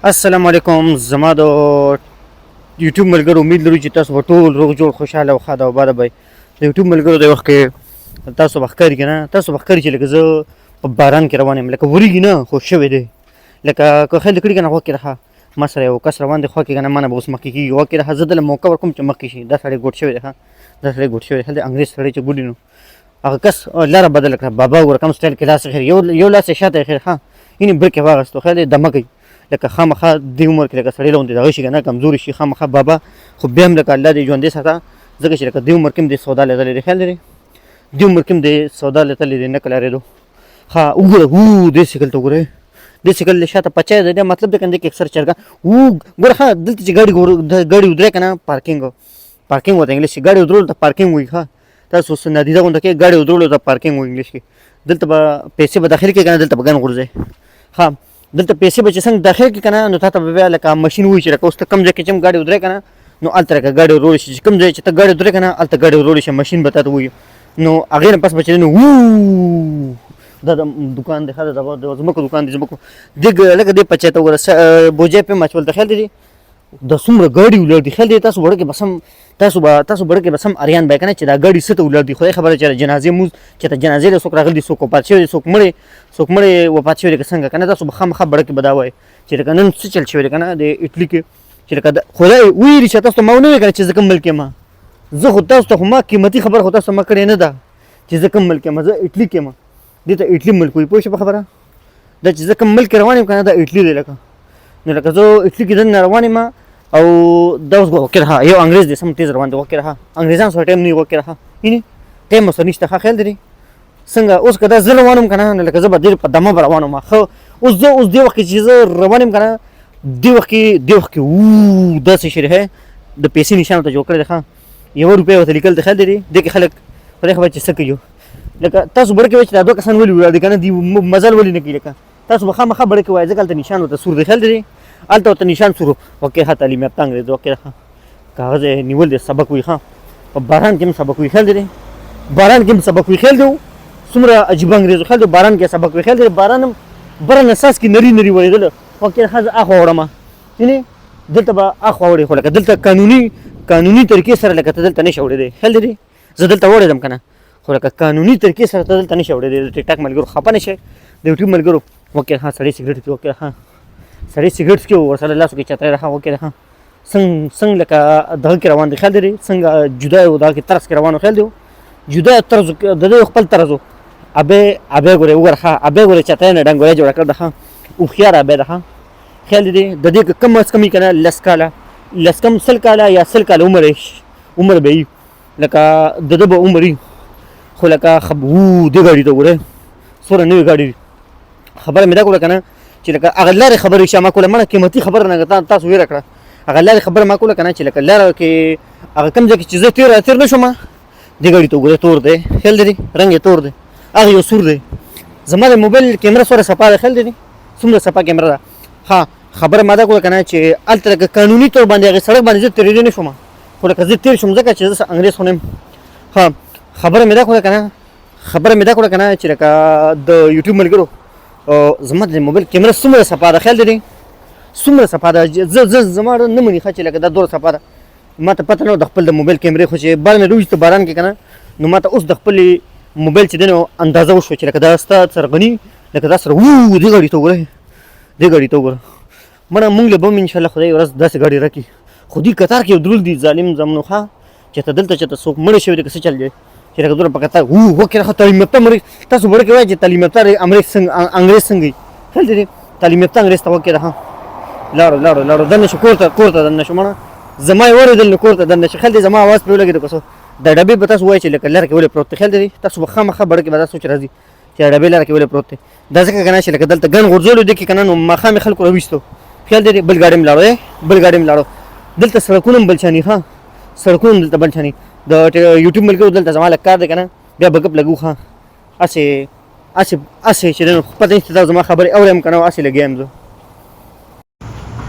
السلام علیکم زما د یوټیوب ملګرو امید لرو چې تاسو به ټول روغ جوړ خوشحاله او ښاده او باده به د یوټیوب ملګرو د وخت کې تاسو به ښکاري که نه تاسو به ښکاري چې لکه زه په باران کې روان یم لکه وریږي نه خو شوی دی لکه که خیال دې کړي که نه غوږ کې راښه ما سره یو کس روان دی خوا کې که نه ما نه به اوس مخکې کېږي غوږ کې راښه زه دله موقع ورکوم چې مخکې شي دا سړی ګوټ شوی دی دا سړی ګوټ شوی دی خیال دی انګرېز سړی چې ګوډي نو هغه کس لاره بدله کړه بابا ګوره کم سټایل کې لاس خیر یو لاس یې شاته خیر ښه یعنې برک یې واخیستو خیال دی دمه کوي لکه خامخا دې عمر کې لکه سړی له غوندې دغه شي که نه کمزوري شي خامخا بابا خو بیا هم لکه الله دې ژوندی ساته ځکه چې لکه دې عمر کې هم دې سودا لیدلی دی خیال دی دې عمر کې هم دې سودا لیدلی دی نه کله اورېدو ښه وګوره دې سیکل ته وګورئ دې سیکل دې شاته پچی دی مطلب دی که دې کې اکثر چرګه ګوره ښه دلته چې ګاډي ودرې که نه پارکینګ ورته انګلیش کې ګاډي ودرولو ته پارکینګ وایي ښه تاسو اوس نادیده غونډه کې ګاډي ودرولو ته پارکینګ وایي انګلیش کې دلته به پیسې به داخل کړي که نه دلته به ګن غورځئ ښه دلته پیسې به چې څنګه داخل کړي که نه نو تا ته به بیا لکه ماشین وایي چې لکه اوس ته کوم ځای کې چې هم ګاډي ودرې که نه نو هلته لکه ګاډي وروړی شي چې کوم ځای چې ته ګاډي ودرې که نه هلته ګاډي وروړی شي ماشین به تا ته وایي نو هغې نه پس به چې دی نو دا د دوکان دی ښه د ځمکو دوکان دی ځمکو دې لکه دې پچی ته وګوره بوجۍ پې ماچول ته خیال دی د څومره ګاډي ولاړ دي خیال دی تاسو بړه کې بس هم تاسو بړه کې بس هم اریان به که نه چې دا ګاډي څه ته ولاړ دي خدای خبره چې جنازې مونځ چې ته جنازې له څوک راغلي دي څوک وفات شوی دی څوک مړی وفات شوی دی که څنګه که نه تاسو به خامخا بړه کې به دا وایئ چې لکه نن څه چل شوی دی که نه د اټلي کې چې لکه خدای ویلي چې تاسو ته ما ونه وایي که نه چې زه کوم ملک یم زه خو تاسو ته خو ما قیمتي خبره خو تاسو ته ما کړې نه ده چې زه کوم ملک یم زه اټلي کې یم دې ته اټلي ملک وایي پوه شوې په خبره دا چې زه کوم ملک کې روان یم که نه دا اټلي دی لکه نو لکه زه اټلي کې دننه روان یم او دا اوس وکړه ها یو انګرېز دی سم تیز روان دی وکړه ها انګرېزان سره ټایم نه وکړه ها یعنی ټایم سره نشته ښه خیال دی څنګه اوس که دا زه روان یم که نه لکه زه به ډېر په دمه به روان یم ښه اوس دې وخت کې چې زه روان یم که نه دې وخت کې داسې شی دی د پیسې نشان ورته جوړ کړی دی ښه 1 روپۍ ورته لیکل دی خیال دی دې کې خلک خدای خبر چې څه کوي لکه تاسو بړه کې وایئ چې دا 2 کسان ولې ولاړ دي که نه دي مزل ولې نه کوي لکه تاسو به خامخا بړه کې وایئ ځکه هلته نشان ورته سور دی خیال دی هلته ورته نشان سور وکړه تعلیم یافته انګرېز وکړه کاغذ یې نیول دی سبق وایي ښه په باران کې هم سبق وایي خیال دی باران کې هم سبق وایي خیال دی څومره عجیبه انګرېز خیال دی باران کې سبق وایي خیال دی باران هم بره نساس کې نري ورېدله وکړه ښه زه اخوا وړم یعنې دلته به اخوا وړې خو لکه دلته قانوني طریقې سره لکه ته دلته نشې وړېدی خیال دی زه دلته وړېدم که نه خو لکه قانوني طریقې سره ته دلته نشې وړېدی د ټیک ټاک ملګرو خفه نه شئ د یوټیوب ملګرو وکړه ښه سړی سګرېټ پې وکړه ښه سړی سګرېټ څکي ورسره لاسو کې چتری راښه وکړه ښه څنګه لکه دغه کې روان دی خیال دی څنګه جدا یو دغه کې طرز کې روان و خیال دی جدا طرز د دوی خپل طرز و ابۍ ګورې وګوره ښه ابۍ ګورې چتری نه ډنګولی جوړه کړې ده ښه هوښیار ابۍ ده ښه خیال دی د دې کم از کم یې که نه 10 کاله 100 کاله یا 100 کاله عمر به وي لکه د ده به عمر وي خو لکه دې ګاډي ته وګورئ څومره نوې ګاډي دي خبره مې دا کړله که نه چې لکه هغه لارې خبرې شه ما کوله مړه قیمتي خبره نه تاسو ویره کړه هغه لارې خبره ما کوله که نه چې لکه لاره کې هغه کوم ځای کې چې زه تېر نه شوم دې ګاډي ته وګورئ تور دی خیال دی رنګ یې تور دی هغه یو سور دی زما د موبایل کیمره څومره صفا ده خیال دی څومره صفا کیمره ده ها خبره ما دا کوله که نه چې هلته لکه قانوني طور باندې هغې سړک باندې زه تېرېدی نه شوم خو لکه زه تېر شوم ځکه چې زه انګرېز خو نه یم ها خبره مې دا کوله که نه چې لکه د یوټیوب ملګرو زما د موبایل کیمره څومره صفا ده خیال دی څومره صفا ده زما نه مني ښه چې لکه دا دومره صفا ده ما ته پته نه وه د خپل د موبایل کیمرې خو چې بار مې راوویسته باران کې که نه نو ما ته اوس د خپلې موبایل چې دی نو اندازه وشوه چې لکه دا ستا سره غني لکه دا سره دې ګاډي ته وګوره مړه مونږ له به هم انشاءالله خدای ورځ داسې ګاډي راکړي خو دوی قطار کې یو درول دي ظالم زمنو ښه چې ته دلته چې ته څوک مړی شوی دی که څه چل دی چې لکه دومره په قطار وکړه ښه تعلیم یافته مړی تاسو بړه کې وایئ چې تعلیم یافته انګرېز څنګه وي خیال دی تعلیم یافته انګرېز ته وکړه ښه لاړو دننه شو کور ته دننه شو مړه زما یې واورېدل نو کور ته دننه شو خیال دی زما اواز پرې ولګېده که څه دا ډبې به تاسو وایئ چې لکه لاره کې ولې پروت دی خیال دی تاسو به خامخا بړه کې به دا سوچ راځي چې دا ډبې لاره کې ولې پروت دی دا ځکه که نه چې لکه دلته ګن غورځولو دی کې که نه نو ماښام یې خلکو راویستو خیال دی بل ګاډي م لاړو دلته سړکونه هم بلچاني ښه سړکونه هم دلته بلچاني د یوټیوب ملګرو دلته زما لږ کار دی که نه بیا بګپ لګو ښه هسې چې دی نو پته نشته تاسو زما خبرې اورئ هم که نه هسې لګیا یم زه